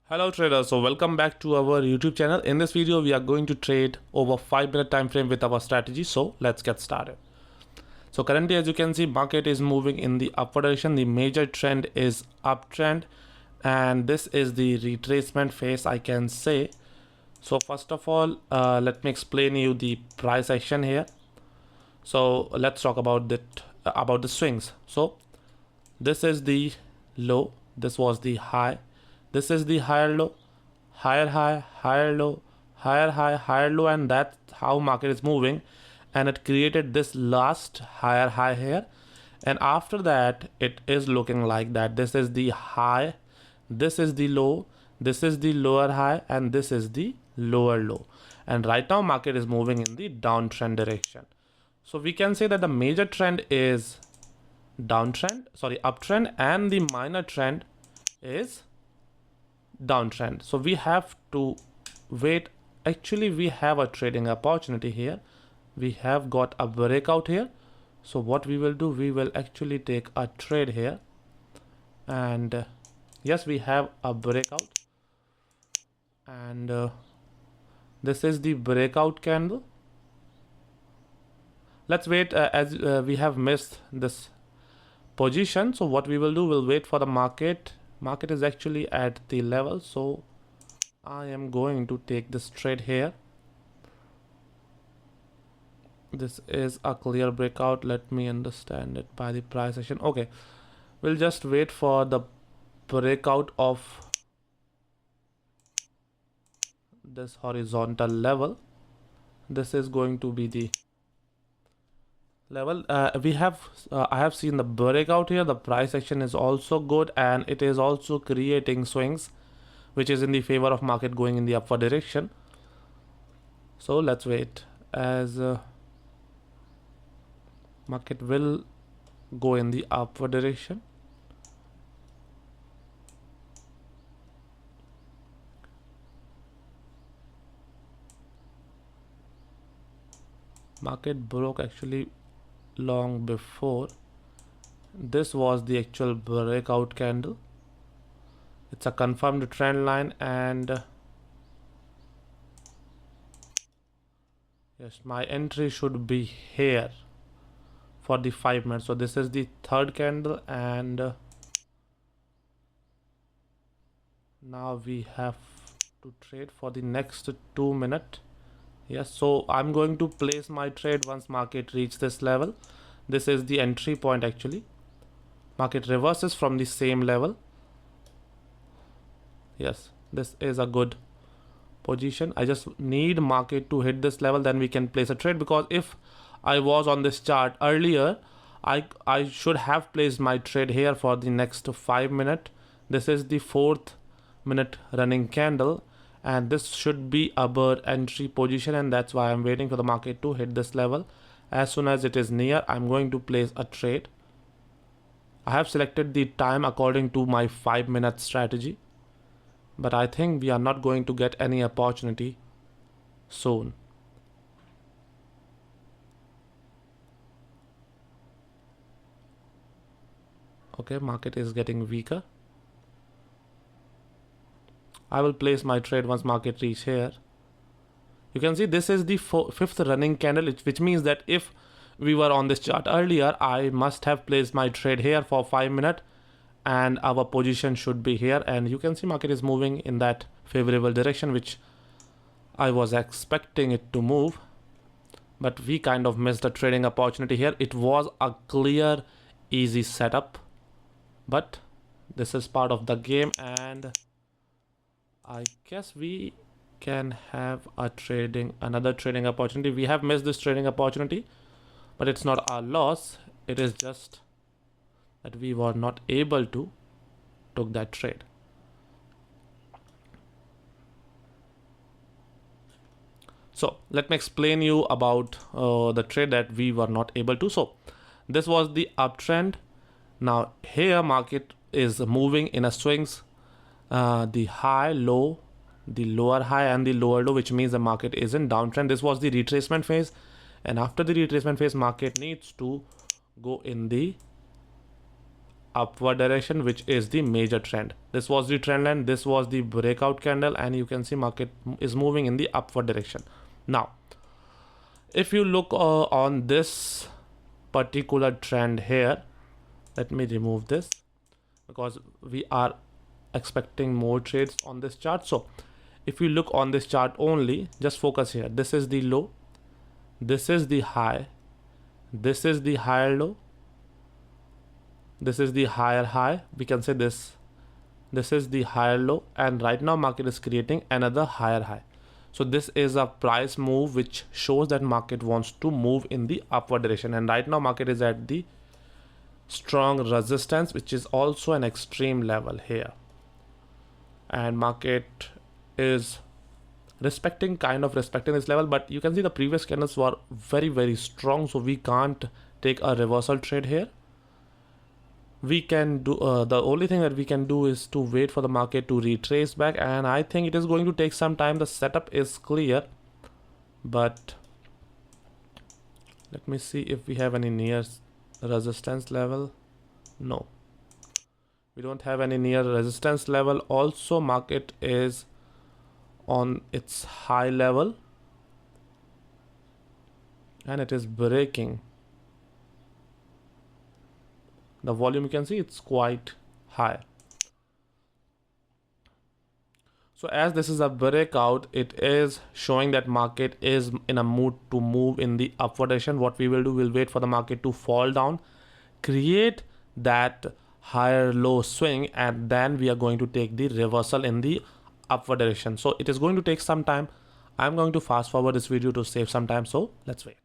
Hello traders, so welcome back to our YouTube channel. In this video we are going to trade over 5-minute time frame with our strategy. So let's get started. So currently, as you can see, market is moving in the upward direction. The major trend is uptrend, and this is the retracement phase, I can say. So first of all, let me explain you the price action here. So let's talk about the swings. So this is the low, this was the high, this is the higher low, higher high, higher low, higher high, higher low, and that's how market is moving. And it created this last higher high here, and after that it is looking like that. This is the high, this is the low, this is the lower high, and this is the lower low. And right now market is moving in the downtrend direction. So we can say that the major trend is uptrend, and the minor trend is downtrend. So we have to wait. Actually, we have a trading opportunity here. We have got a breakout here. So what we will do, we will actually take a trade here, and yes, we have a breakout, and this is the breakout candle. Let's wait as we have missed this position. So what we will do, we'll wait for the market. Market is actually at the level, so I am going to take this trade here. This is a clear breakout. Let me understand it by the price action. Okay, we'll just wait for the breakout of this horizontal level. This is going to be the level. I have seen the breakout here. The price action is also good, and it is also creating swings, which is in the favor of market going in the upward direction. So let's wait as market will go in the upward direction. Market broke actually long before. This was the actual breakout candle. It's a confirmed trend line, and yes, my entry should be here for the 5 minutes. So this is the third candle, and now we have to trade for the next 2 minutes. Yes, so I'm going to place my trade once market reach this level. This is the entry point actually. Market reverses from the same level. Yes, this is a good position. I just need market to hit this level, then we can place a trade, because if I was on this chart earlier, I should have placed my trade here for the next 5 minutes. This is the 4th minute running candle, and this should be our entry position, and that's why I'm waiting for the market to hit this level. As soon as it is near, I'm going to place a trade. I have selected the time according to my 5-minute strategy, but I think we are not going to get any opportunity soon. Okay, market is getting weaker. I will place my trade once market reach here. You can see this is the 5th running candle, which means that if we were on this chart earlier, I must have placed my trade here for 5 minutes, and our position should be here. And you can see market is moving in that favorable direction, which I was expecting it to move, but we kind of missed the trading opportunity here. It was a clear, easy setup, but this is part of the game, and I guess we can have another trading opportunity. We have missed this trading opportunity, but it's not our loss. It is just that we were not able to took that trade. So let me explain you about the trade that we were not able to. So this was the uptrend. Now here market is moving in a swings. The high, low, the lower high, and the lower low, which means the market is in downtrend. This was the retracement phase, and after the retracement phase, market needs to go in the upward direction, which is the major trend. This was the trend line, this was the breakout candle, and you can see market is moving in the upward direction. Now if you look on this particular trend here, let me remove this because we are expecting more trades on this chart. So if you look on this chart only, just focus here. This is the low, this is the high, this is the higher low, this is the higher high, we can say this is the higher low, and right now market is creating another higher high. So this is a price move which shows that market wants to move in the upward direction, and right now market is at the strong resistance, which is also an extreme level here, and market is kind of respecting this level. But you can see the previous candles were very strong, so we can't take a reversal trade here. We can do the only thing that we can do is to wait for the market to retrace back, and I think it is going to take some time. The setup is clear, but let me see if we have any near resistance level. No, we don't have any near resistance level. Also market is on its high level and it is breaking. The volume, you can see it's quite high. So as this is a breakout, it is showing that market is in a mood to move in the upward direction. What we will do, we'll wait for the market to fall down, create that higher low swing, and then we are going to take the reversal in the upward direction. So it is going to take some time. I'm going to fast forward this video to save some time, so let's wait.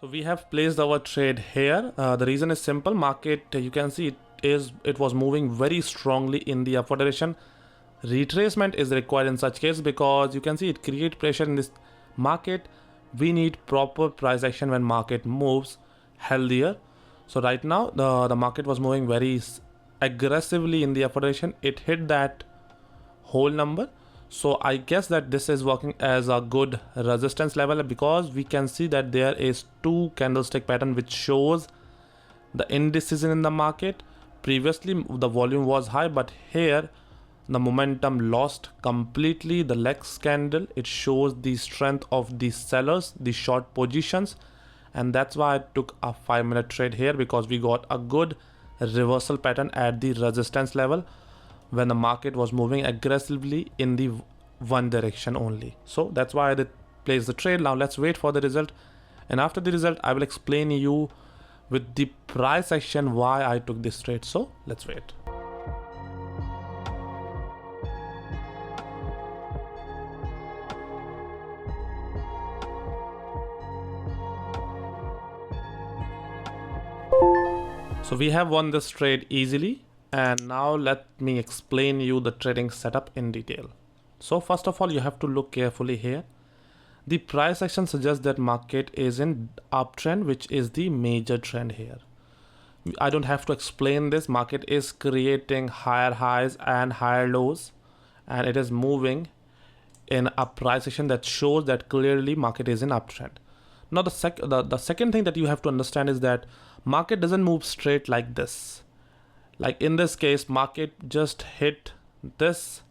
So we have placed our trade here. The reason is simple. Market, you can see it was moving very strongly in the upward direction. Retracement is required in such case because you can see it creates pressure in this market. We need proper price action when market moves healthier. So right now the market was moving very aggressively in the upward direction. It hit that whole number. So I guess that this is working as a good resistance level, because we can see that there is two candlestick pattern which shows the indecision in the market. Previously the volume was high, but here the momentum lost completely. The next candle, it shows the strength of the sellers, the short positions, and that's why I took a 5-minute trade here, because we got a good reversal pattern at the resistance level when the market was moving aggressively in the one direction only. So that's why I placed the trade. Now let's wait for the result, and after the result I will explain you with the price action why I took this trade. So let's wait. So we have won this trade easily, and now let me explain you the trading setup in detail. So first of all, you have to look carefully here. The price action suggests that market is in uptrend, which is the major trend here. I don't have to explain this. Market is creating higher highs and higher lows, and it is moving in a price action that shows that clearly market is in uptrend. Now the second thing that you have to understand is that market doesn't move straight like this. Like in this case, market just hit this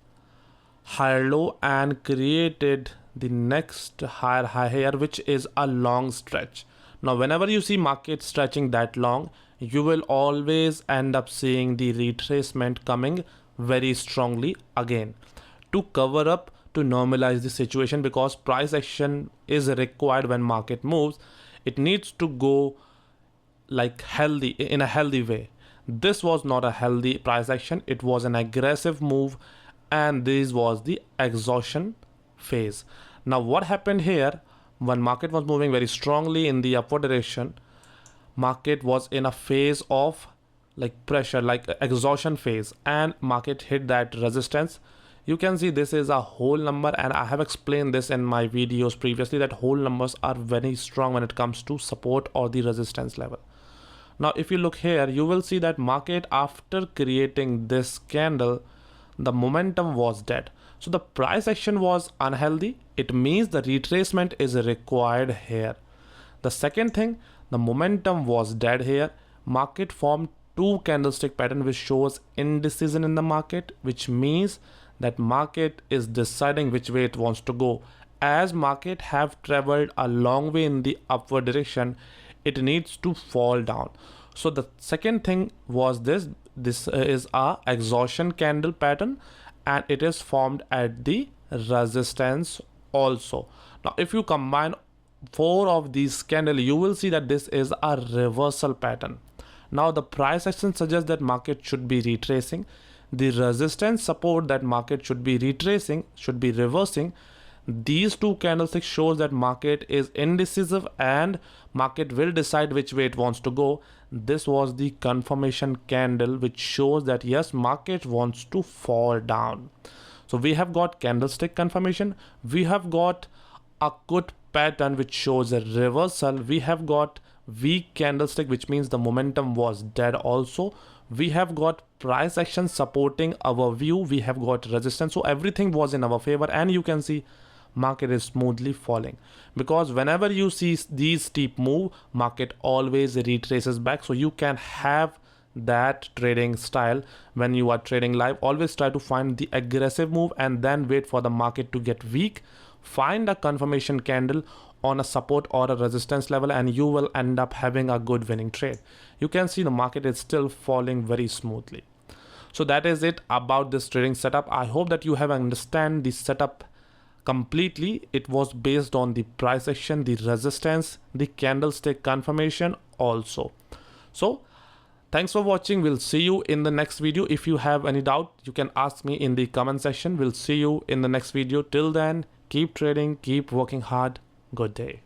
higher low and created the next higher high here, which is a long stretch. Now whenever you see market stretching that long, you will always end up seeing the retracement coming very strongly again to cover up, to normalize the situation, because price action is required when market moves. It needs to go like healthy, in a healthy way. This was not a healthy price action. It was an aggressive move, and this was the exhaustion phase. Now what happened here, when market was moving very strongly in the upward direction, market was in a phase of like pressure, like exhaustion phase, and market hit that resistance. You can see this is a whole number, and I have explained this in my videos previously that whole numbers are very strong when it comes to support or the resistance level. Now if you look here, you will see that market, after creating this candle, the momentum was dead. So the price action was unhealthy. It means the retracement is required here. The second thing, the momentum was dead here. Market formed two candlestick pattern which shows indecision in the market, which means that market is deciding which way it wants to go. As market have traveled a long way in the upward direction, it needs to fall down. So the second thing was this is a exhaustion candle pattern, and it is formed at the resistance also. Now if you combine four of these candles, you will see that this is a reversal pattern. Now the price action suggests that market should be retracing. The resistance support that market should be retracing, should be reversing. These two candlesticks shows that market is indecisive and market will decide which way it wants to go. This was the confirmation candle which shows that yes, market wants to fall down. So we have got candlestick confirmation. We have got a good pattern which shows a reversal. We have got weak candlestick, which means the momentum was dead also. We have got price action supporting our view. We have got resistance. So everything was in our favor, and you can see market is smoothly falling, because whenever you see these steep move, market always retraces back. So you can have that trading style when you are trading live. Always try to find the aggressive move and then wait for the market to get weak. Find a confirmation candle on a support or a resistance level, and you will end up having a good winning trade. You can see the market is still falling very smoothly. So that is it about this trading setup. I hope that you have understand the setup completely. It was based on the price action, the resistance, the candlestick confirmation also. So thanks for watching. We'll see you in the next video. If you have any doubt, you can ask me in the comment section. We'll see you in the next video. Till then, keep trading, keep working hard. Good day.